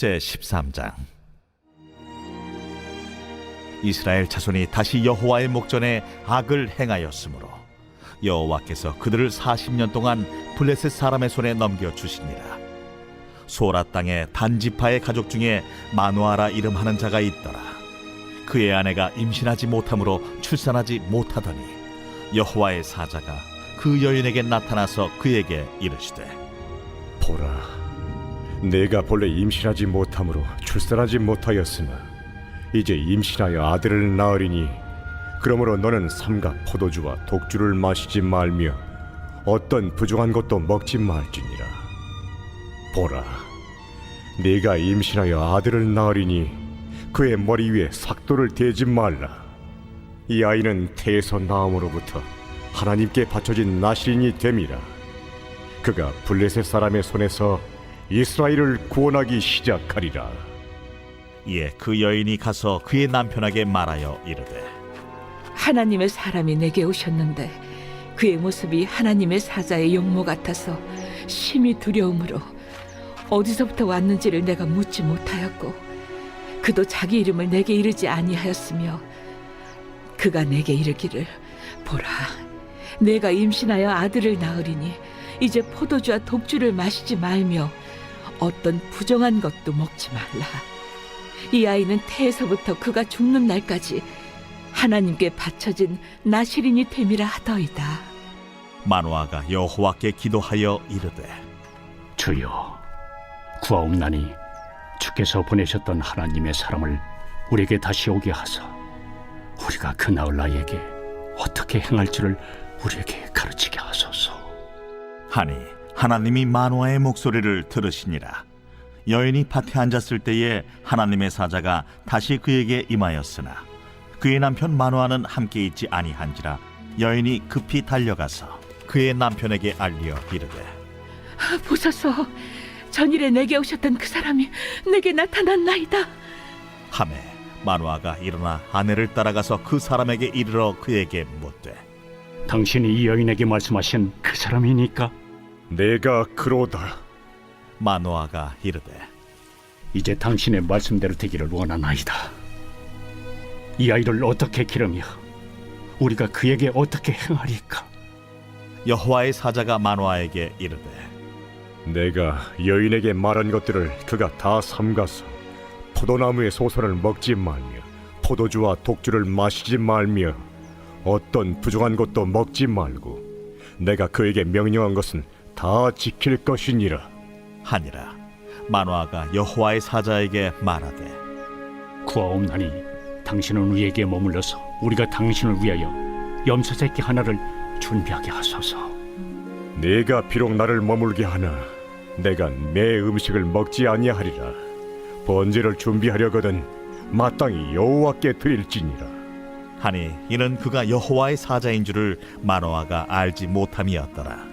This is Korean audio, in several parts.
제13장. 이스라엘 자손이 다시 여호와의 목전에 악을 행하였으므로 여호와께서 그들을 40년 동안 블레셋 사람의 손에 넘겨주시니라. 소라 땅의 단지파의 가족 중에 마누아라 이름하는 자가 있더라. 그의 아내가 임신하지 못함으로 출산하지 못하더니 여호와의 사자가 그 여인에게 나타나서 그에게 이르시되, 보라, 내가 본래 임신하지 못함으로 출산하지 못하였으나 이제 임신하여 아들을 낳으리니 그러므로 너는 삼가 포도주와 독주를 마시지 말며 어떤 부정한 것도 먹지 말지니라. 보라, 네가 임신하여 아들을 낳으리니 그의 머리 위에 삭도를 대지 말라. 이 아이는 태에서 나옴으로부터 하나님께 바쳐진 나실인이 됨이라. 그가 블레셋 사람의 손에서 이스라엘을 구원하기 시작하리라. 이에 그 여인이 가서 그의 남편에게 말하여 이르되, 하나님의 사람이 내게 오셨는데 그의 모습이 하나님의 사자의 용모 같아서 심히 두려움으로 어디서부터 왔는지를 내가 묻지 못하였고 그도 자기 이름을 내게 이르지 아니하였으며 그가 내게 이르기를, 보라, 내가 임신하여 아들을 낳으리니 이제 포도주와 독주를 마시지 말며 어떤 부정한 것도 먹지 말라. 이 아이는 태에서부터 그가 죽는 날까지 하나님께 바쳐진 나실인이 됨이라 하더이다. 마누아가 여호와께 기도하여 이르되, 주여, 구하옵나니 주께서 보내셨던 하나님의 사람을 우리에게 다시 오게 하사 우리가 그 나을 아이에게 어떻게 행할지를 우리에게 가르치게 하소서. 하니 하나님이 마누아의 목소리를 들으시니라. 여인이 밭에 앉았을 때에 하나님의 사자가 다시 그에게 임하였으나 그의 남편 마누아는 함께 있지 아니한지라 여인이 급히 달려가서 그의 남편에게 알려 이르되, 보소서, 전일에 내게 오셨던 그 사람이 내게 나타났나이다. 하매 마누아가 일어나 아내를 따라가서 그 사람에게 이르러 그에게 묻되, 당신이 이 여인에게 말씀하신 그 사람이니까? 내가 그로다. 마누아가 이르되, 이제 당신의 말씀대로 되기를 원하나이다. 이 아이를 어떻게 기르며 우리가 그에게 어떻게 행하리까? 여호와의 사자가 마누아에게 이르되, 내가 여인에게 말한 것들을 그가 다 삼가서 포도나무의 소선을 먹지 말며 포도주와 독주를 마시지 말며 어떤 부정한 것도 먹지 말고 내가 그에게 명령한 것은 다 지킬 것이니라 하니라. 마누아가 여호와의 사자에게 말하되, 구하옵나니 당신은 우리에게 머물러서 우리가 당신을 위하여 염소 새끼 하나를 준비하게 하소서. 네가 비록 나를 머물게 하나 내가 내 음식을 먹지 아니하리라. 번제를 준비하려거든 마땅히 여호와께 드릴지니라. 하니 이는 그가 여호와의 사자인 줄을 마누아가 알지 못함이었더라.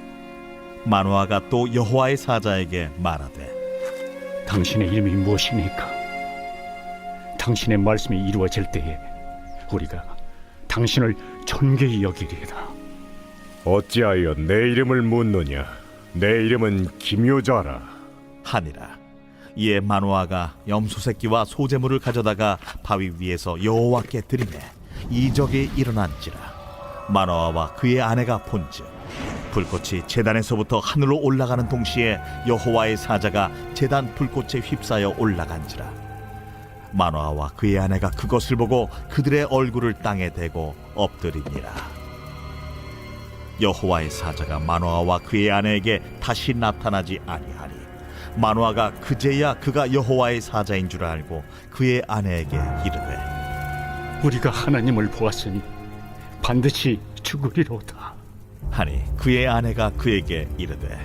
마누아가 또 여호와의 사자에게 말하되, 당신의 이름이 무엇입니까? 당신의 말씀이 이루어질 때에 우리가 당신을 존귀히 여기리이다. 어찌하여 내 이름을 묻느냐? 내 이름은 기묘자라 하니라. 이에 마누아가 염소 새끼와 소제물을 가져다가 바위 위에서 여호와께 드리매 이적이 일어난지라. 마누아와 그의 아내가 본즉 불꽃이 제단에서부터 하늘로 올라가는 동시에 여호와의 사자가 제단 불꽃에 휩싸여 올라간지라. 마누아와 그의 아내가 그것을 보고 그들의 얼굴을 땅에 대고 엎드리니라. 여호와의 사자가 마누아와 그의 아내에게 다시 나타나지 아니하니 마누아가 그제야 그가 여호와의 사자인 줄 알고 그의 아내에게 이르되, 우리가 하나님을 보았으니 반드시 죽으리로다. 하니 그의 아내가 그에게 이르되,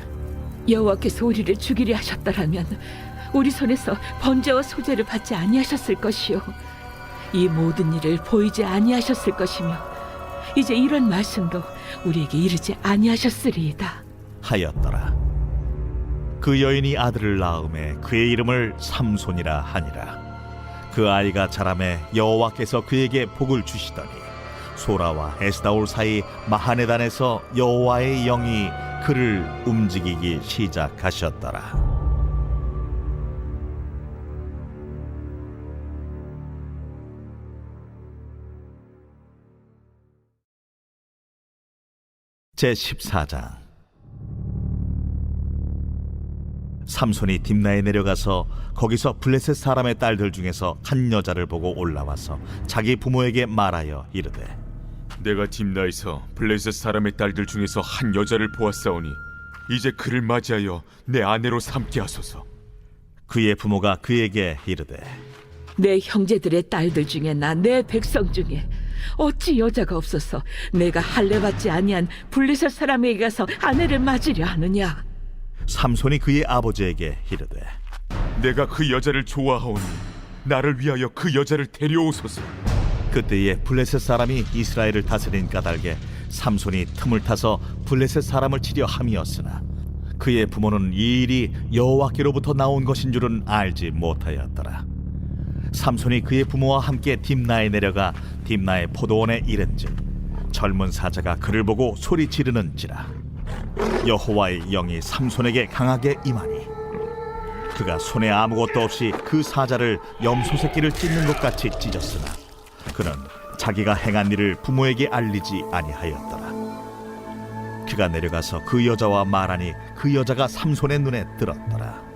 여호와께서 우리를 죽이려 하셨더라면 우리 손에서 번제와 소제를 받지 아니하셨을 것이요 이 모든 일을 보이지 아니하셨을 것이며 이제 이런 말씀도 우리에게 이르지 아니하셨으리이다 하였더라. 그 여인이 아들을 낳음에 그의 이름을 삼손이라 하니라. 그 아이가 자라매 여호와께서 그에게 복을 주시더니 소라와 에스다올 사이 마하네단에서 여호와의 영이 그를 움직이기 시작하셨더라. 제14장. 삼손이 딥나에 내려가서 거기서 블레셋 사람의 딸들 중에서 한 여자를 보고 올라와서 자기 부모에게 말하여 이르되, 내가 딥나에서 블레셋 사람의 딸들 중에서 한 여자를 보았사오니 이제 그를 맞이하여 내 아내로 삼게 하소서. 그의 부모가 그에게 이르되, 내 형제들의 딸들 중에나 내 백성 중에 어찌 여자가 없어서 내가 할례받지 아니한 블레셋 사람에게 가서 아내를 맞으려 하느냐? 삼손이 그의 아버지에게 이르되, 내가 그 여자를 좋아하오니 나를 위하여 그 여자를 데려오소서. 그때에 블레셋 사람이 이스라엘을 다스린 까닭에 삼손이 틈을 타서 블레셋 사람을 치려 함이었으나 그의 부모는 이 일이 여호와께로부터 나온 것인 줄은 알지 못하였더라. 삼손이 그의 부모와 함께 딥나에 내려가 딥나의 포도원에 이른즉 젊은 사자가 그를 보고 소리 지르는지라. 여호와의 영이 삼손에게 강하게 임하니 그가 손에 아무것도 없이 그 사자를 염소 새끼를 찢는 것 같이 찢었으나 그는 자기가 행한 일을 부모에게 알리지 아니하였더라. 그가 내려가서 그 여자와 말하니 그 여자가 삼손의 눈에 들었더라.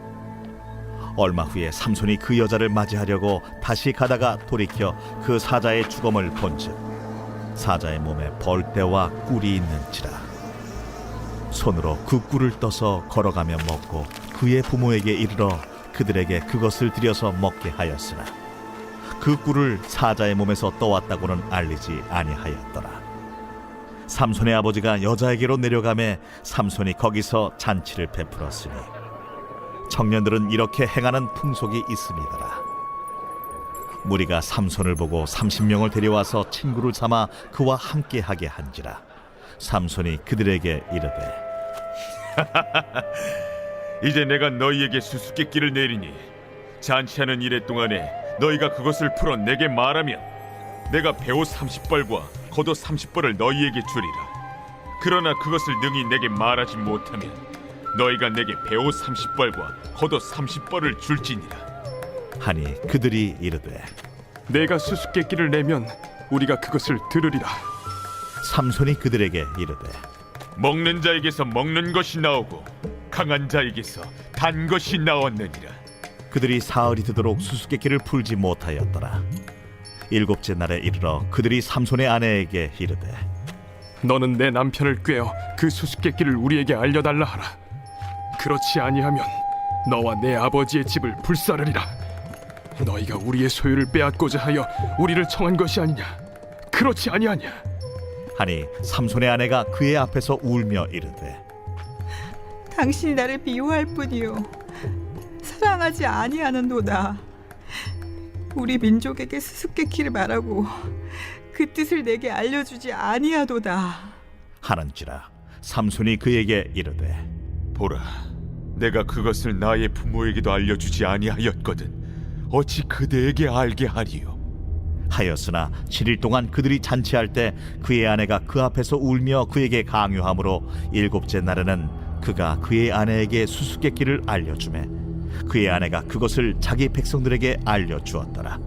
얼마 후에 삼손이 그 여자를 맞이하려고 다시 가다가 돌이켜 그 사자의 주검을 본즉 사자의 몸에 벌떼와 꿀이 있는지라. 손으로 그 꿀을 떠서 걸어가며 먹고 그의 부모에게 이르러 그들에게 그것을 들여서 먹게 하였으나 그 꿀을 사자의 몸에서 떠왔다고는 알리지 아니하였더라. 삼손의 아버지가 여자에게로 내려가매 삼손이 거기서 잔치를 베풀었으니 청년들은 이렇게 행하는 풍속이 있음이더라. 무리가 삼손을 보고 30명을 데려와서 친구를 삼아 그와 함께하게 한지라. 삼손이 그들에게 이르되, 이제 내가 너희에게 수수께끼를 내리니 잔치하는 이래 동안에 너희가 그것을 풀어 내게 말하면 내가 배옷 30벌과 겉옷 30벌을 너희에게 주리라. 그러나 그것을 능히 내게 말하지 못하면 너희가 내게 배옷 30벌과 겉옷 30벌을 줄지니라. 하니 그들이 이르되, 내가 수수께끼를 내면 우리가 그것을 들으리라. 삼손이 그들에게 이르되, 먹는 자에게서 먹는 것이 나오고 강한 자에게서 단 것이 나왔느니라. 그들이 사흘이 되도록 수수께끼를 풀지 못하였더라. 일곱째 날에 이르러 그들이 삼손의 아내에게 이르되, 너는 내 남편을 꾀어 그 수수께끼를 우리에게 알려달라 하라. 그렇지 아니하면 너와 내 아버지의 집을 불사르리라. 너희가 우리의 소유를 빼앗고자 하여 우리를 청한 것이 아니냐? 그렇지 아니하냐? 하니 삼손의 아내가 그의 앞에서 울며 이르되, 당신이 나를 미워할 뿐이요 사랑하지 아니하는도다. 우리 민족에게 수수께끼를 말하고 그 뜻을 내게 알려주지 아니하도다. 하는지라. 삼손이 그에게 이르되, 보라, 내가 그것을 나의 부모에게도 알려주지 아니하였거든 어찌 그대에게 알게 하리요? 하였으나 7일 동안 그들이 잔치할 때 그의 아내가 그 앞에서 울며 그에게 강요하므로 일곱째 날에는 그가 그의 아내에게 수수께끼를 알려주매 그의 아내가 그것을 자기 백성들에게 알려주었더라.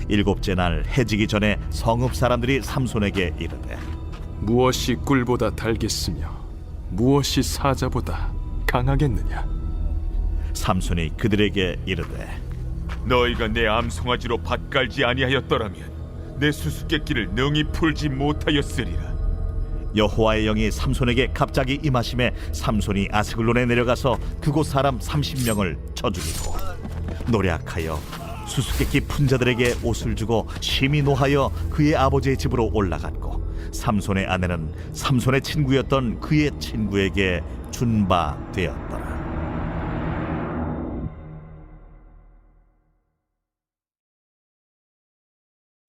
일곱째 날 해지기 전에 성읍 사람들이 삼손에게 이르되, 무엇이 꿀보다 달겠으며 무엇이 사자보다 강하겠느냐? 삼손이 그들에게 이르되, 너희가 내 암송아지로 밭 갈지 아니하였더라면 내 수수께끼를 능히 풀지 못하였으리라. 여호와의 영이 삼손에게 갑자기 임하심에 삼손이 아스글론에 내려가서 그곳 사람 30명을 쳐 죽이고 노략하여 수수께끼 푼 자들에게 옷을 주고 심히 노하여 그의 아버지의 집으로 올라갔고 삼손의 아내는 삼손의 친구였던 그의 친구에게 준 바 되었더라.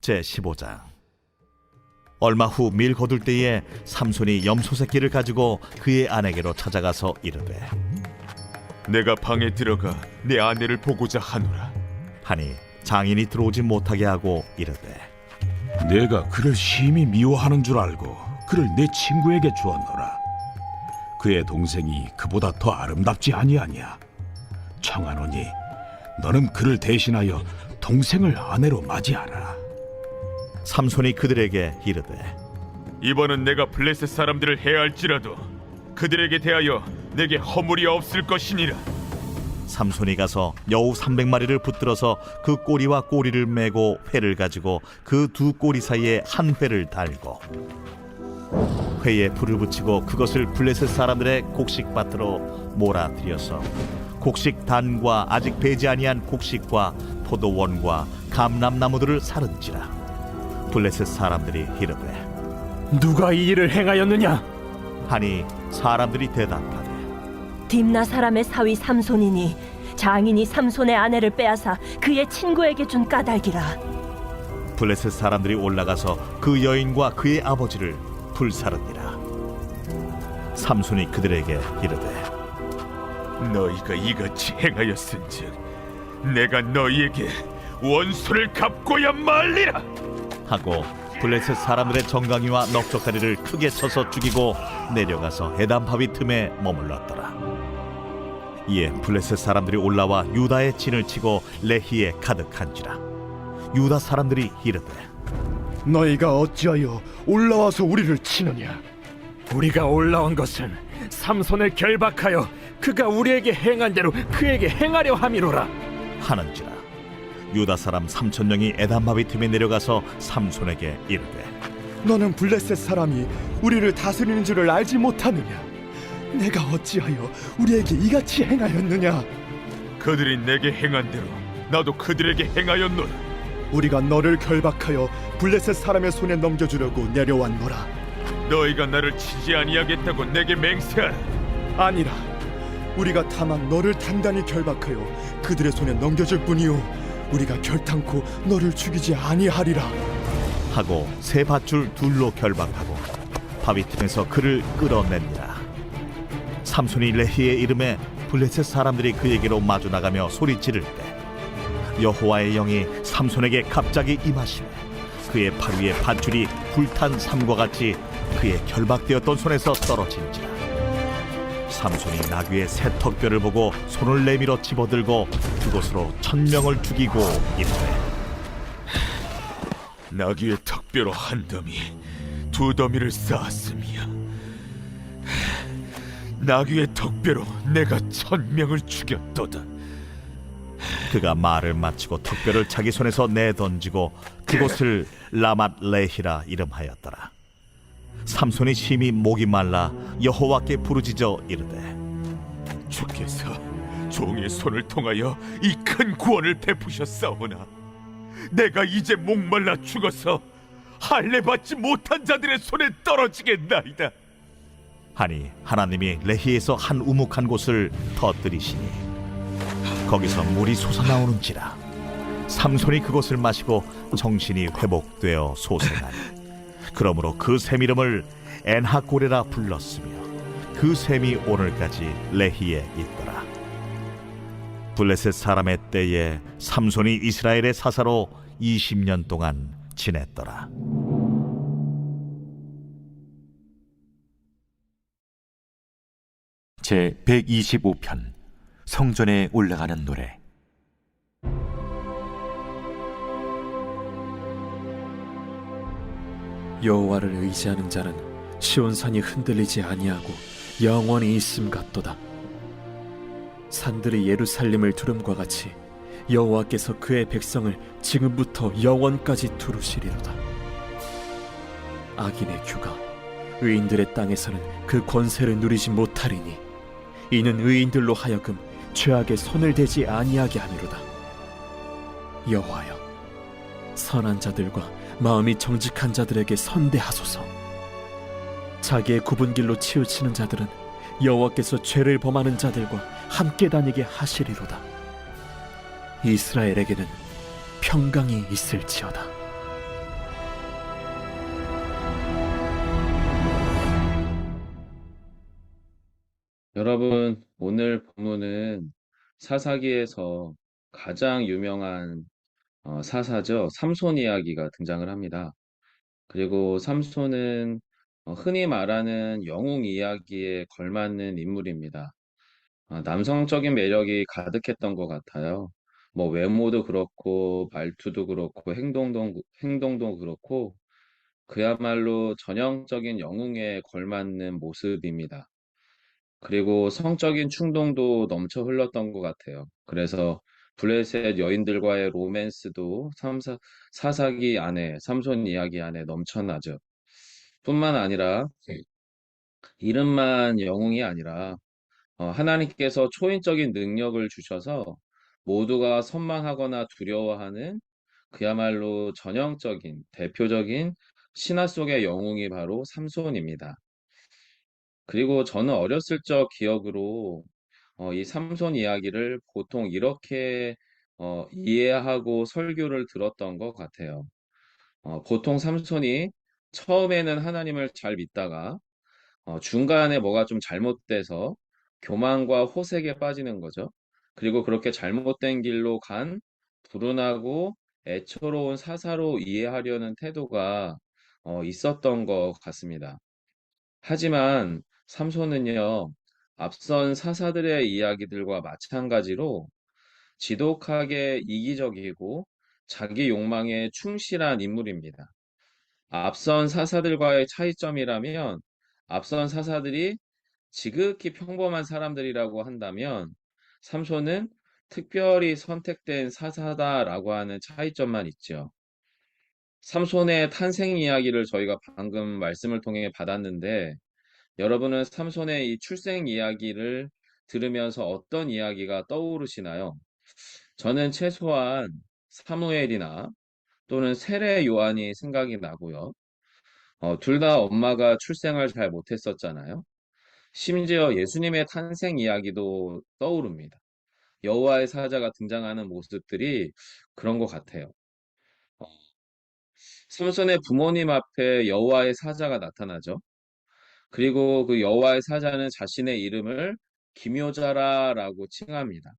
제15장. 얼마 후 밀 거둘 때에 삼손이 염소 새끼를 가지고 그의 아내에게로 찾아가서 이르되, 내가 방에 들어가 내 아내를 보고자 하노라. 하니 장인이 들어오지 못하게 하고 이르되, 내가 그를 심히 미워하는 줄 알고 그를 내 친구에게 주었노라. 그의 동생이 그보다 더 아름답지 아니하냐? 청하노니 너는 그를 대신하여 동생을 아내로 맞이하라. 삼손이 그들에게 이르되, 이번은 내가 블레셋 사람들을 해할지라도 그들에게 대하여 내게 허물이 없을 것이니라. 삼손이 가서 여우 300마리를 붙들어서 그 꼬리와 꼬리를 메고 회를 가지고 그 두 꼬리 사이에 한 회를 달고 회에 불을 붙이고 그것을 블레셋 사람들의 곡식밭으로 몰아들여서 곡식 단과 아직 배지 아니한 곡식과 포도원과 감람나무들을 사른지라. 블레셋 사람들이 이르되 누가 이 일을 행하였느냐? 하니 사람들이 대답하되 딥나 사람의 사위 삼손이니 장인이 삼손의 아내를 빼앗아 그의 친구에게 준 까닭이라. 블레셋 사람들이 올라가서 그 여인과 그의 아버지를 불사르니라. 삼손이 그들에게 이르되 너희가 이같이 행하였은즉 내가 너희에게 원수를 갚고야 말리라. 하고 블레셋 사람들의 정강이와 넉적다리를 크게 쳐서 죽이고 내려가서 에담 바위 틈에 머물렀더라. 이에 블레셋 사람들이 올라와 유다의 진을 치고 레히에 가득한지라. 유다 사람들이 이르되 너희가 어찌하여 올라와서 우리를 치느냐? 우리가 올라온 것은 삼손을 결박하여 그가 우리에게 행한 대로 그에게 행하려 함이로라. 하는지라. 유다 사람 3,000명이 에담 바위 틈에 내려가서 삼손에게 이르되 너는 블레셋 사람이 우리를 다스리는 줄을 알지 못하느냐? 내가 어찌하여 우리에게 이같이 행하였느냐? 그들이 내게 행한 대로 나도 그들에게 행하였노라. 우리가 너를 결박하여 블레셋 사람의 손에 넘겨주려고 내려왔노라. 너희가 나를 치지 아니하겠다고 내게 맹세하라. 아니라 우리가 다만 너를 단단히 결박하여 그들의 손에 넘겨줄 뿐이요 우리가 결탄코 너를 죽이지 아니하리라. 하고 새 밧줄 둘로 결박하고 바위 틈에서 그를 끌어냅니다. 삼손이 레히의 이름에 블레셋 사람들이 그에게로 마주 나가며 소리 지를 때 여호와의 영이 삼손에게 갑자기 임하시매 그의 팔 위에 밧줄이 불탄 삼과 같이 그의 결박되었던 손에서 떨어진지라. 삼손이 나귀의 새 턱뼈를 보고 손을 내밀어 집어들고 그곳으로 1,000명을 죽이고 이르되 나귀의 턱뼈로 한 더미, 두 더미를 쌓았으며 나귀의 턱뼈로 내가 1,000명을 죽였도다. 그가 말을 마치고 턱뼈를 자기 손에서 내던지고 그곳을 라맛 레히라 이름하였더라. 삼손이 심히 목이 말라 여호와께 부르짖어 이르되 주께서 종의 손을 통하여 이 큰 구원을 베푸셨사오나 내가 이제 목말라 죽어서 할례 받지 못한 자들의 손에 떨어지겠나이다. 하니 하나님이 레히에서 한 우묵한 곳을 터뜨리시니 거기서 물이 솟아나오는지라. 삼손이 그것을 마시고 정신이 회복되어 소생하니 그러므로 그 샘 이름을 엔하고레라 불렀으며 그 샘이 오늘까지 레히에 있더라. 블레셋 사람의 때에 삼손이 이스라엘의 사사로 20년 동안 지냈더라. 제 125편 성전에 올라가는 노래. 여호와를 의지하는 자는 시온산이 흔들리지 아니하고 영원히 있음 같도다. 산들이 예루살렘을 두름과 같이 여호와께서 그의 백성을 지금부터 영원까지 두루시리로다. 악인의 규가 의인들의 땅에서는 그 권세를 누리지 못하리니 이는 의인들로 하여금 죄악에 손을 대지 아니하게 함이로다. 여호와여, 선한 자들과 마음이 정직한 자들에게 선대하소서. 자기의 굽은 길로 치우치는 자들은 여호와께서 죄를 범하는 자들과 함께 다니게 하시리로다. 이스라엘에게는 평강이 있을지어다. 여러분, 오늘 본문은 사사기에서 가장 유명한 사사죠. 삼손 이야기가 등장을 합니다. 그리고 삼손은 흔히 말하는 영웅 이야기에 걸맞는 인물입니다. 남성적인 매력이 가득했던 것 같아요. 뭐 외모도 그렇고 말투도 그렇고 행동도 그렇고 그야말로 전형적인 영웅에 걸맞는 모습입니다. 그리고 성적인 충동도 넘쳐 흘렀던 것 같아요. 그래서 블레셋 여인들과의 로맨스도 사사기 안에, 삼손 이야기 안에 넘쳐나죠. 뿐만 아니라 이름만 영웅이 아니라 하나님께서 초인적인 능력을 주셔서 모두가 선망하거나 두려워하는 그야말로 전형적인 대표적인 신화 속의 영웅이 바로 삼손입니다. 그리고 저는 어렸을 적 기억으로 이 삼손 이야기를 보통 이렇게 이해하고 설교를 들었던 것 같아요. 보통 삼손이 처음에는 하나님을 잘 믿다가 중간에 뭐가 좀 잘못돼서 교만과 호색에 빠지는 거죠. 그리고 그렇게 잘못된 길로 간 불운하고 애처로운 사사로 이해하려는 태도가 있었던 것 같습니다. 하지만 삼손은요, 앞선 사사들의 이야기들과 마찬가지로 지독하게 이기적이고 자기 욕망에 충실한 인물입니다. 앞선 사사들과의 차이점이라면 앞선 사사들이 지극히 평범한 사람들이라고 한다면 삼손은 특별히 선택된 사사다라고 하는 차이점만 있죠. 삼손의 탄생 이야기를 저희가 방금 말씀을 통해 받았는데 여러분은 삼손의 이 출생 이야기를 들으면서 어떤 이야기가 떠오르시나요? 저는 최소한 사무엘이나 또는 세례 요한이 생각이 나고요. 둘 다 엄마가 출생을 잘 못했었잖아요. 심지어 예수님의 탄생 이야기도 떠오릅니다. 여호와의 사자가 등장하는 모습들이 그런 것 같아요. 어, 삼손의 부모님 앞에 여호와의 사자가 나타나죠. 그리고 그 여호와의 사자는 자신의 이름을 기묘자라라고 칭합니다.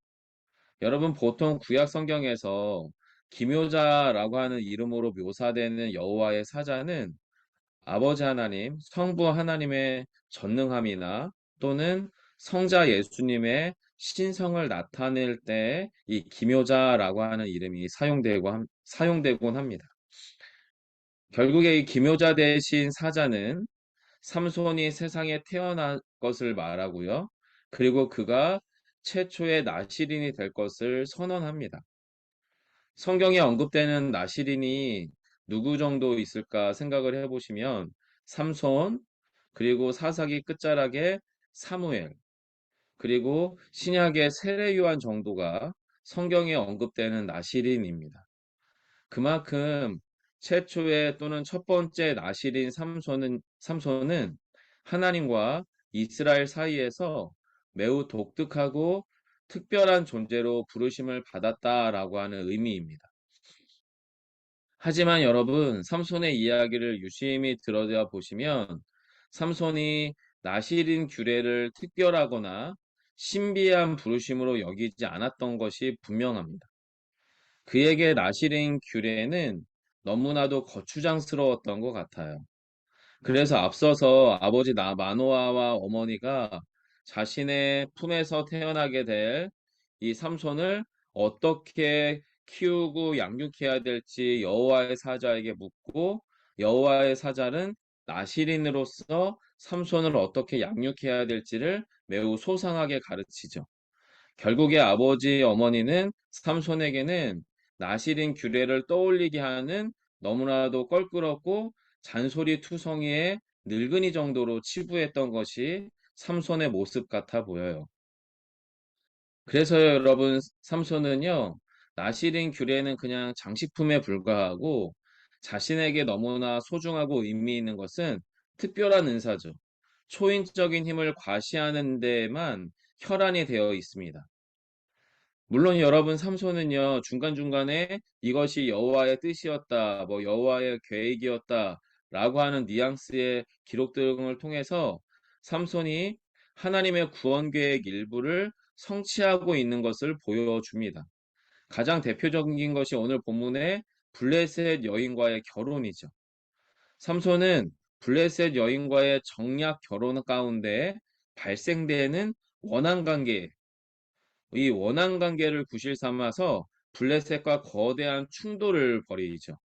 여러분 보통 구약 성경에서 기묘자라고 하는 이름으로 묘사되는 여호와의 사자는 아버지 하나님, 성부 하나님의 전능함이나 또는 성자 예수님의 신성을 나타낼 때 이 기묘자라고 하는 이름이 사용되곤 합니다. 결국에 이 기묘자 대신 사자는 삼손이 세상에 태어날 것을 말하고요. 그리고 그가 최초의 나시린이 될 것을 선언합니다. 성경에 언급되는 나시린이 누구 정도 있을까 생각을 해보시면 삼손, 그리고 사사기 끝자락에 사무엘, 그리고 신약의 세례 요한 정도가 성경에 언급되는 나시린입니다. 그만큼 최초의 또는 첫 번째 나시린 삼손은 하나님과 이스라엘 사이에서 매우 독특하고 특별한 존재로 부르심을 받았다라고 하는 의미입니다. 하지만 여러분, 삼손의 이야기를 유심히 들여다보시면 삼손이 나시린 규례를 특별하거나 신비한 부르심으로 여기지 않았던 것이 분명합니다. 그에게 나시린 규례는 너무나도 거추장스러웠던 것 같아요. 그래서 앞서서 아버지 마노아와 어머니가 자신의 품에서 태어나게 될 이 삼손을 어떻게 키우고 양육해야 될지 여호와의 사자에게 묻고 여호와의 사자는 나시린으로서 삼손을 어떻게 양육해야 될지를 매우 소상하게 가르치죠. 결국에 아버지 어머니는 삼손에게는 나시린 규례를 떠올리게 하는 너무나도 껄끄럽고 잔소리투성이의 늙은이 정도로 치부했던 것이 삼손의 모습 같아 보여요. 그래서 여러분, 삼손은요, 나시린 규례는 그냥 장식품에 불과하고 자신에게 너무나 소중하고 의미 있는 것은 특별한 은사죠. 초인적인 힘을 과시하는 데에만 혈안이 되어 있습니다. 물론 여러분 삼손은요 중간중간에 이것이 여호와의 뜻이었다, 뭐 여호와의 계획이었다 라고 하는 뉘앙스의 기록 등을 통해서 삼손이 하나님의 구원 계획 일부를 성취하고 있는 것을 보여줍니다. 가장 대표적인 것이 오늘 본문의 블레셋 여인과의 결혼이죠. 삼손은 블레셋 여인과의 정략 결혼 가운데 발생되는 원한 관계, 이 원한 관계를 구실 삼아서 블레셋과 거대한 충돌을 벌이죠.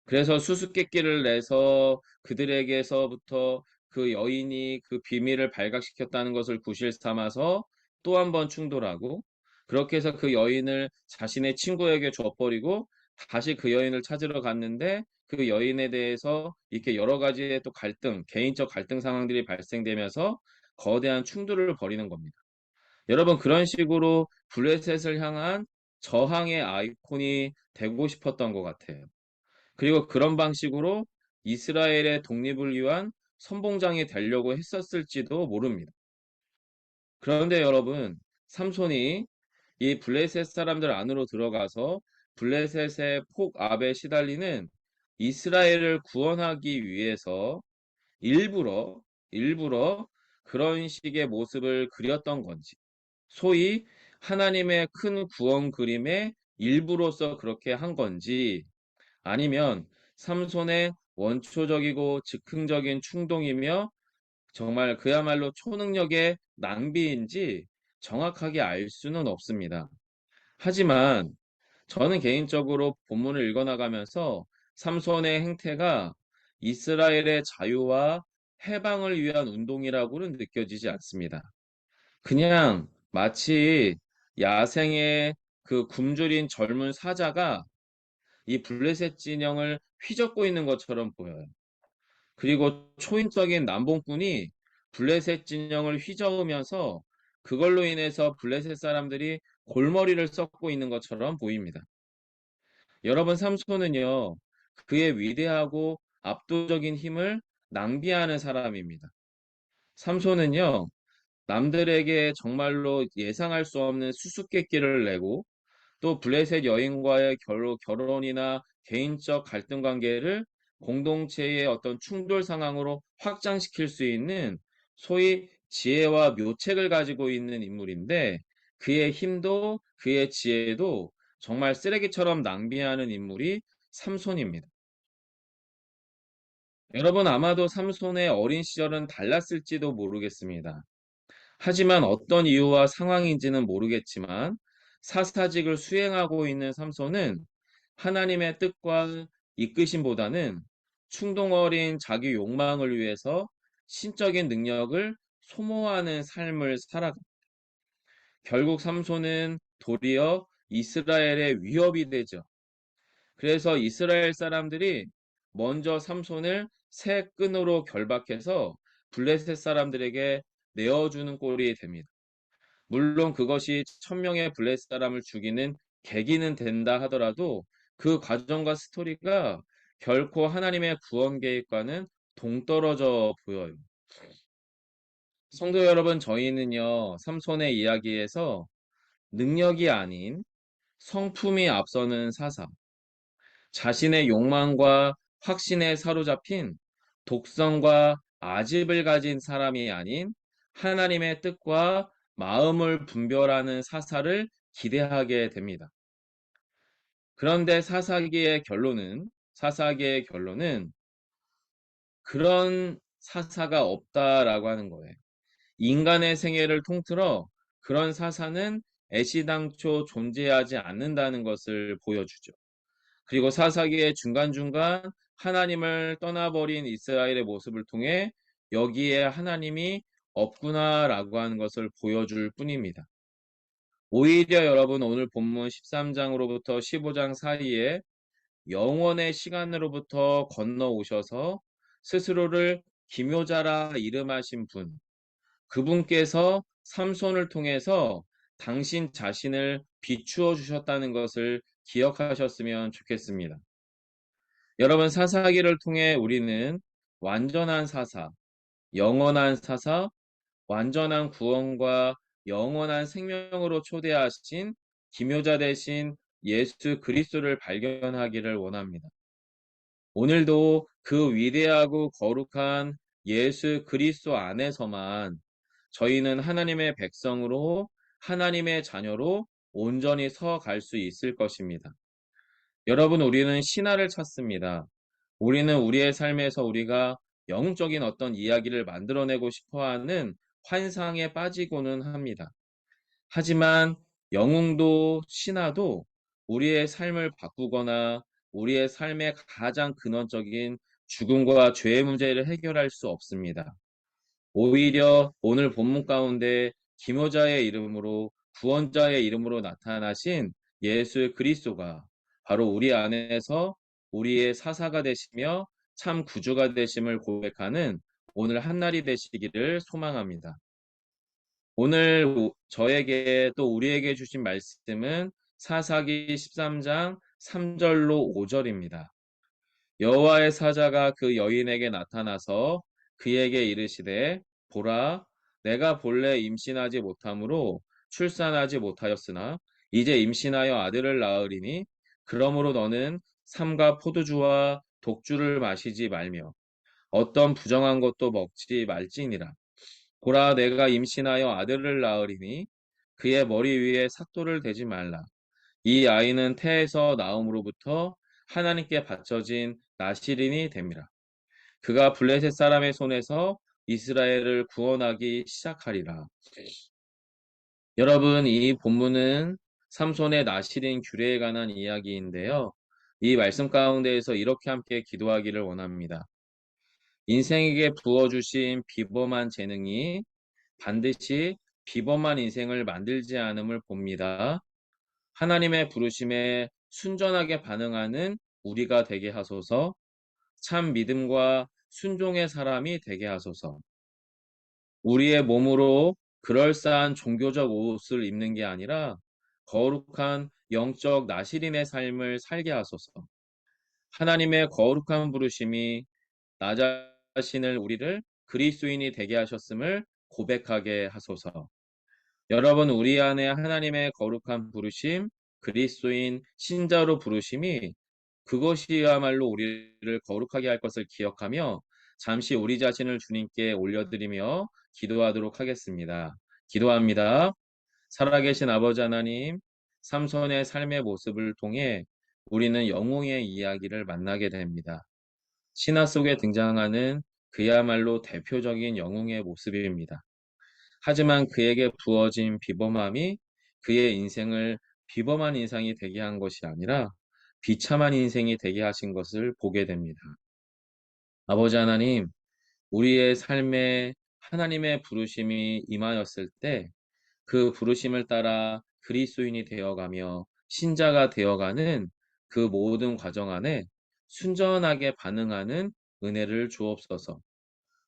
그래서 수수께끼를 내서 그들에게서부터 그 여인이 그 비밀을 발각시켰다는 것을 구실 삼아서 또 한 번 충돌하고, 그렇게 해서 그 여인을 자신의 친구에게 줘버리고 다시 그 여인을 찾으러 갔는데 그 여인에 대해서 이렇게 여러 가지의 또 갈등, 개인적 갈등 상황들이 발생되면서 거대한 충돌을 벌이는 겁니다. 여러분, 그런 식으로 블레셋을 향한 저항의 아이콘이 되고 싶었던 것 같아요. 그리고 그런 방식으로 이스라엘의 독립을 위한 선봉장이 되려고 했었을지도 모릅니다. 그런데 여러분, 삼손이 이 블레셋 사람들 안으로 들어가서 블레셋의 폭압에 시달리는 이스라엘을 구원하기 위해서 일부러 그런 식의 모습을 그렸던 건지, 소위 하나님의 큰 구원 그림의 일부로서 그렇게 한 건지, 아니면 삼손의 원초적이고 즉흥적인 충동이며 정말 그야말로 초능력의 낭비인지 정확하게 알 수는 없습니다. 하지만 저는 개인적으로 본문을 읽어나가면서 삼손의 행태가 이스라엘의 자유와 해방을 위한 운동이라고는 느껴지지 않습니다. 그냥 마치 야생의 그 굶주린 젊은 사자가 이 블레셋 진영을 휘젓고 있는 것처럼 보여요. 그리고 초인적인 남봉꾼이 블레셋 진영을 휘저으면서 그걸로 인해서 블레셋 사람들이 골머리를 썩고 있는 것처럼 보입니다. 여러분, 삼손은요, 그의 위대하고 압도적인 힘을 낭비하는 사람입니다. 삼손은요, 남들에게 정말로 예상할 수 없는 수수께끼를 내고 또 블레셋 여인과의 결혼이나 개인적 갈등 관계를 공동체의 어떤 충돌 상황으로 확장시킬 수 있는 소위 지혜와 묘책을 가지고 있는 인물인데, 그의 힘도 그의 지혜도 정말 쓰레기처럼 낭비하는 인물이 삼손입니다. 여러분, 아마도 삼손의 어린 시절은 달랐을지도 모르겠습니다. 하지만 어떤 이유와 상황인지는 모르겠지만 사사직을 수행하고 있는 삼손은 하나님의 뜻과 이끄심보다는 충동 어린 자기 욕망을 위해서 신적인 능력을 소모하는 삶을 살아갑니다. 결국 삼손은 도리어 이스라엘의 위협이 되죠. 그래서 이스라엘 사람들이 먼저 삼손을 새 끈으로 결박해서 블레셋 사람들에게 내어주는 꼴이 됩니다. 물론 그것이 1000명의 블레셋 사람을 죽이는 계기는 된다 하더라도 그 과정과 스토리가 결코 하나님의 구원 계획과는 동떨어져 보여요. 성도 여러분, 저희는요, 삼손의 이야기에서 능력이 아닌 성품이 앞서는 사사, 자신의 욕망과 확신에 사로잡힌 독성과 아집을 가진 사람이 아닌 하나님의 뜻과 마음을 분별하는 사사를 기대하게 됩니다. 그런데 사사기의 결론은 그런 사사가 없다라고 하는 거예요. 인간의 생애를 통틀어 그런 사사는 애시당초 존재하지 않는다는 것을 보여주죠. 그리고 사사기의 중간중간 하나님을 떠나버린 이스라엘의 모습을 통해 여기에 하나님이 없구나라고 하는 것을 보여줄 뿐입니다. 오히려 여러분, 오늘 본문 13장으로부터 15장 사이에 영원의 시간으로부터 건너오셔서 스스로를 기묘자라 이름하신 분, 그분께서 삼손을 통해서 당신 자신을 비추어 주셨다는 것을 기억하셨으면 좋겠습니다. 여러분, 사사기를 통해 우리는 완전한 사사, 영원한 사사, 완전한 구원과 영원한 생명으로 초대하신 기묘자 되신 예수 그리스도를 발견하기를 원합니다. 오늘도 그 위대하고 거룩한 예수 그리스도 안에서만 저희는 하나님의 백성으로, 하나님의 자녀로 온전히 서갈 수 있을 것입니다. 여러분, 우리는 신화를 찾습니다. 우리는 우리의 삶에서 우리가 영적인 어떤 이야기를 만들어내고 싶어하는 환상에 빠지고는 합니다. 하지만 영웅도 신화도 우리의 삶을 바꾸거나 우리의 삶의 가장 근원적인 죽음과 죄의 문제를 해결할 수 없습니다. 오히려 오늘 본문 가운데 기모자의 이름으로 구원자의 이름으로 나타나신 예수 그리스도가 바로 우리 안에서 우리의 사사가 되시며 참 구주가 되심을 고백하는 오늘 한날이 되시기를 소망합니다. 오늘 저에게 또 우리에게 주신 말씀은 사사기 13장 3절로 5절입니다. 여호와의 사자가 그 여인에게 나타나서 그에게 이르시되 보라 내가 본래 임신하지 못함으로 출산하지 못하였으나 이제 임신하여 아들을 낳으리니 그러므로 너는 삼가 포도주와 독주를 마시지 말며 어떤 부정한 것도 먹지 말지니라. 보라 내가 임신하여 아들을 낳으리니 그의 머리 위에 삭도를 대지 말라. 이 아이는 태에서 나음으로부터 하나님께 바쳐진 나시린이 됨이라. 그가 블레셋 사람의 손에서 이스라엘을 구원하기 시작하리라. 여러분, 이 본문은 삼손의 나시린 규례에 관한 이야기인데요. 이 말씀 가운데에서 이렇게 함께 기도하기를 원합니다. 인생에게 부어주신 비범한 재능이 반드시 비범한 인생을 만들지 않음을 봅니다. 하나님의 부르심에 순전하게 반응하는 우리가 되게 하소서. 참 믿음과 순종의 사람이 되게 하소서. 우리의 몸으로 그럴싸한 종교적 옷을 입는 게 아니라 거룩한 영적 나시린의 삶을 살게 하소서. 하나님의 거룩한 부르심이 나 자신을 우리를 그리스도인이 되게 하셨음을 고백하게 하소서. 여러분, 우리 안에 하나님의 거룩한 부르심, 그리스도인 신자로 부르심이 그것이야말로 우리를 거룩하게 할 것을 기억하며 잠시 우리 자신을 주님께 올려드리며 기도하도록 하겠습니다. 기도합니다. 살아계신 아버지 하나님, 삼손의 삶의 모습을 통해 우리는 영웅의 이야기를 만나게 됩니다. 신화 속에 등장하는 그야말로 대표적인 영웅의 모습입니다. 하지만 그에게 부어진 비범함이 그의 인생을 비범한 인생이 되게 한 것이 아니라 비참한 인생이 되게 하신 것을 보게 됩니다. 아버지 하나님, 우리의 삶에 하나님의 부르심이 임하였을 때 그 부르심을 따라 그리스도인이 되어가며 신자가 되어가는 그 모든 과정 안에 순전하게 반응하는 은혜를 주옵소서.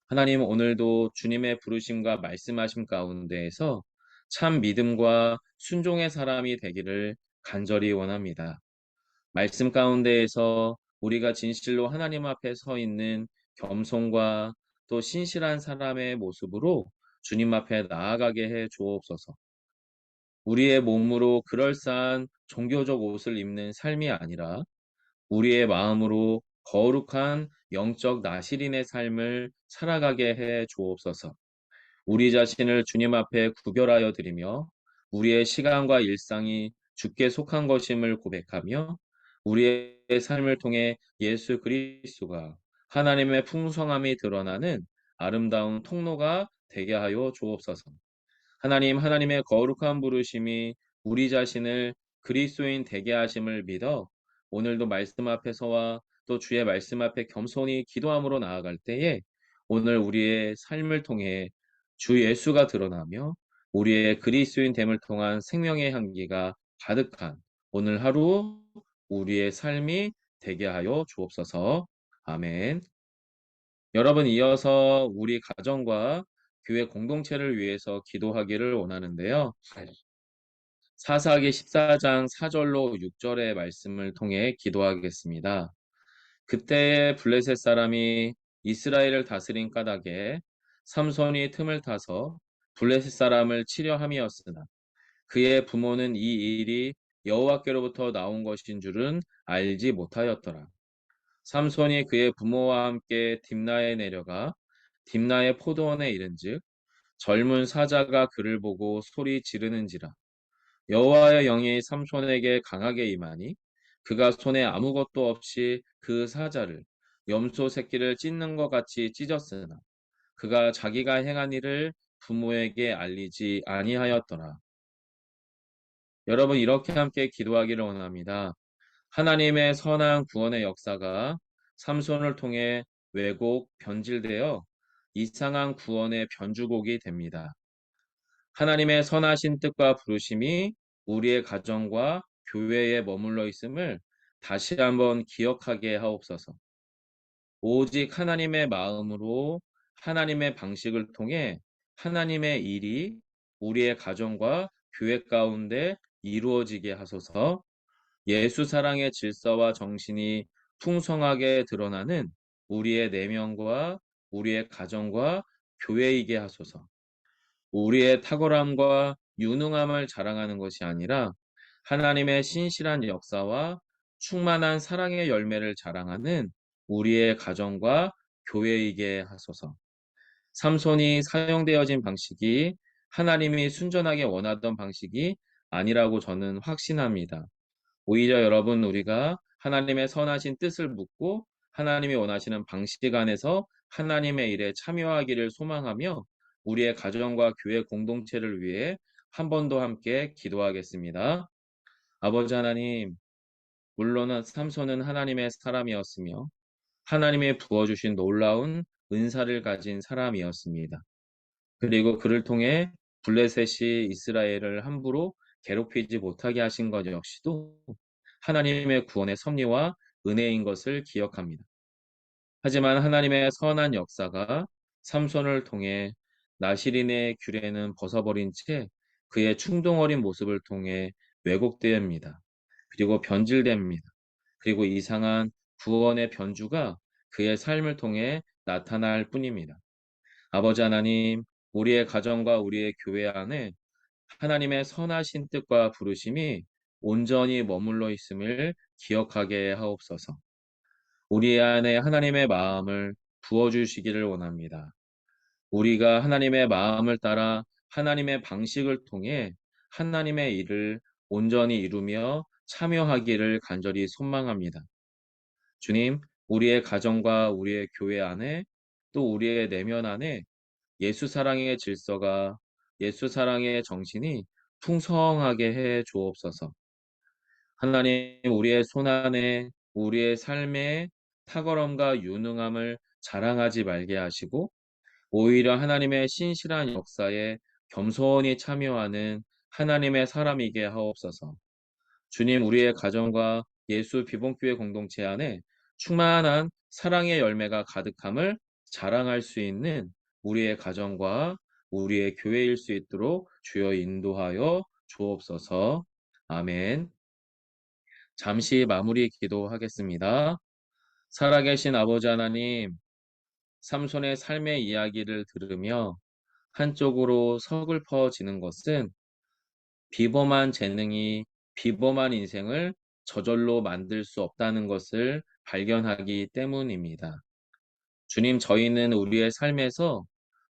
하나님, 오늘도 주님의 부르심과 말씀하심 가운데에서 참 믿음과 순종의 사람이 되기를 간절히 원합니다. 말씀 가운데에서 우리가 진실로 하나님 앞에 서 있는 겸손과 또 신실한 사람의 모습으로 주님 앞에 나아가게 해 주옵소서. 우리의 몸으로 그럴싸한 종교적 옷을 입는 삶이 아니라 우리의 마음으로 거룩한 영적 나시린의 삶을 살아가게 해 주옵소서. 우리 자신을 주님 앞에 구별하여 드리며 우리의 시간과 일상이 주께 속한 것임을 고백하며 우리의 삶을 통해 예수 그리스도가 하나님의 풍성함이 드러나는 아름다운 통로가 되게 하여 주옵소서. 하나님, 하나님의 거룩한 부르심이 우리 자신을 그리스도인 되게 하심을 믿어 오늘도 말씀 앞에서와 또 주의 말씀 앞에 겸손히 기도함으로 나아갈 때에 오늘 우리의 삶을 통해 주 예수가 드러나며 우리의 그리스도인 됨을 통한 생명의 향기가 가득한 오늘 하루 우리의 삶이 되게 하여 주옵소서. 아멘. 여러분, 이어서 우리 가정과 교회 공동체를 위해서 기도하기를 원하는데요. 사사기 14장 4절로 6절의 말씀을 통해 기도하겠습니다. 그때에 블레셋 사람이 이스라엘을 다스린 까닭에 삼손이 틈을 타서 블레셋 사람을 치려 함이었으나 그의 부모는 이 일이 여호와께로부터 나온 것인 줄은 알지 못하였더라. 삼손이 그의 부모와 함께 딥나에 내려가 딥나의 포도원에 이른즉 젊은 사자가 그를 보고 소리 지르는지라. 여호와의 영이 삼손에게 강하게 임하니 그가 손에 아무것도 없이 그 사자를 염소 새끼를 찢는 것 같이 찢었으나 그가 자기가 행한 일을 부모에게 알리지 아니하였더라. 여러분, 이렇게 함께 기도하기를 원합니다. 하나님의 선한 구원의 역사가 삼손을 통해 왜곡, 변질되어 이상한 구원의 변주곡이 됩니다. 하나님의 선하신 뜻과 부르심이 우리의 가정과 교회에 머물러 있음을 다시 한번 기억하게 하옵소서. 오직 하나님의 마음으로 하나님의 방식을 통해 하나님의 일이 우리의 가정과 교회 가운데 이루어지게 하소서. 예수 사랑의 질서와 정신이 풍성하게 드러나는 우리의 내면과 우리의 가정과 교회이게 하소서. 우리의 탁월함과 유능함을 자랑하는 것이 아니라 하나님의 신실한 역사와 충만한 사랑의 열매를 자랑하는 우리의 가정과 교회이게 하소서. 삼손이 사용되어진 방식이 하나님이 순전하게 원하던 방식이 아니라고 저는 확신합니다. 오히려 여러분, 우리가 하나님의 선하신 뜻을 묻고 하나님이 원하시는 방식 안에서 하나님의 일에 참여하기를 소망하며 우리의 가정과 교회 공동체를 위해 한 번 더 함께 기도하겠습니다. 아버지 하나님, 물론 삼손은 하나님의 사람이었으며 하나님의 부어주신 놀라운 은사를 가진 사람이었습니다. 그리고 그를 통해 블레셋이 이스라엘을 함부로 괴롭히지 못하게 하신 것 역시도 하나님의 구원의 섭리와 은혜인 것을 기억합니다. 하지만 하나님의 선한 역사가 삼손을 통해 나시린의 규례는 벗어버린 채 그의 충동 어린 모습을 통해 왜곡됩니다. 그리고 변질됩니다. 그리고 이상한 구원의 변주가 그의 삶을 통해 나타날 뿐입니다. 아버지 하나님, 우리의 가정과 우리의 교회 안에 하나님의 선하신 뜻과 부르심이 온전히 머물러 있음을 기억하게 하옵소서. 우리 안에 하나님의 마음을 부어주시기를 원합니다. 우리가 하나님의 마음을 따라 하나님의 방식을 통해 하나님의 일을 온전히 이루며 참여하기를 간절히 소망합니다. 주님, 우리의 가정과 우리의 교회 안에 또 우리의 내면 안에 예수 사랑의 질서가 예수 사랑의 정신이 풍성하게 해 주옵소서. 하나님, 우리의 손안에 우리의 삶의 탁월함과 유능함을 자랑하지 말게 하시고 오히려 하나님의 신실한 역사에 겸손히 참여하는 하나님의 사람이게 하옵소서. 주님, 우리의 가정과 예수 비봉교회 공동체 안에 충만한 사랑의 열매가 가득함을 자랑할 수 있는 우리의 가정과 우리의 교회일 수 있도록 주여 인도하여 주옵소서. 아멘. 잠시 마무리 기도하겠습니다. 살아계신 아버지 하나님, 삼손의 삶의 이야기를 들으며 한쪽으로 서글퍼지는 것은 비범한 재능이 비범한 인생을 저절로 만들 수 없다는 것을 발견하기 때문입니다. 주님, 저희는 우리의 삶에서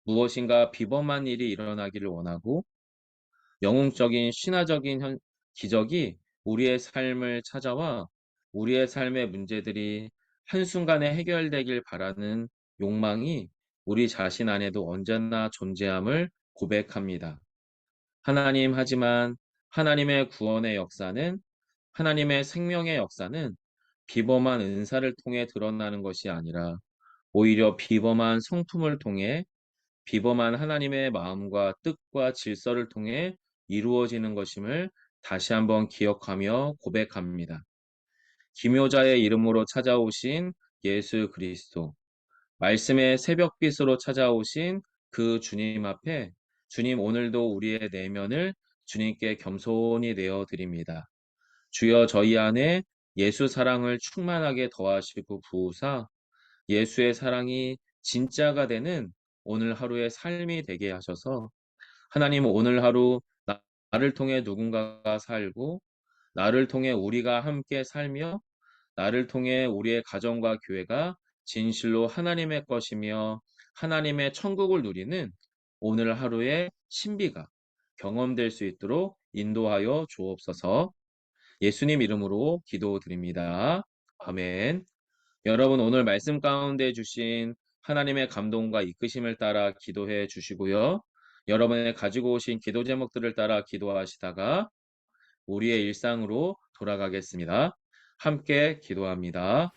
무엇인가 비범한 일이 일어나기를 원하고 영웅적인 신화적인 기적이 우리의 삶을 찾아와 우리의 삶의 문제들이 한순간에 해결되길 바라는 욕망이 우리 자신 안에도 언제나 존재함을 고백합니다. 하나님, 하지만 하나님의 구원의 역사는 하나님의 생명의 역사는 비범한 은사를 통해 드러나는 것이 아니라 오히려 비범한 성품을 통해 비범한 하나님의 마음과 뜻과 질서를 통해 이루어지는 것임을 다시 한번 기억하며 고백합니다. 기묘자의 이름으로 찾아오신 예수 그리스도, 말씀의 새벽빛으로 찾아오신 그 주님 앞에 주님, 오늘도 우리의 내면을 주님께 겸손히 내어드립니다. 주여, 저희 안에 예수 사랑을 충만하게 더하시고 부으사 예수의 사랑이 진짜가 되는 오늘 하루의 삶이 되게 하셔서 하나님, 오늘 하루 나를 통해 누군가가 살고 나를 통해 우리가 함께 살며 나를 통해 우리의 가정과 교회가 진실로 하나님의 것이며 하나님의 천국을 누리는 오늘 하루의 신비가 경험될 수 있도록 인도하여 주옵소서. 예수님 이름으로 기도드립니다. 아멘. 여러분, 오늘 말씀 가운데 주신 하나님의 감동과 이끄심을 따라 기도해 주시고요. 여러분의 가지고 오신 기도 제목들을 따라 기도하시다가 우리의 일상으로 돌아가겠습니다. 함께 기도합니다.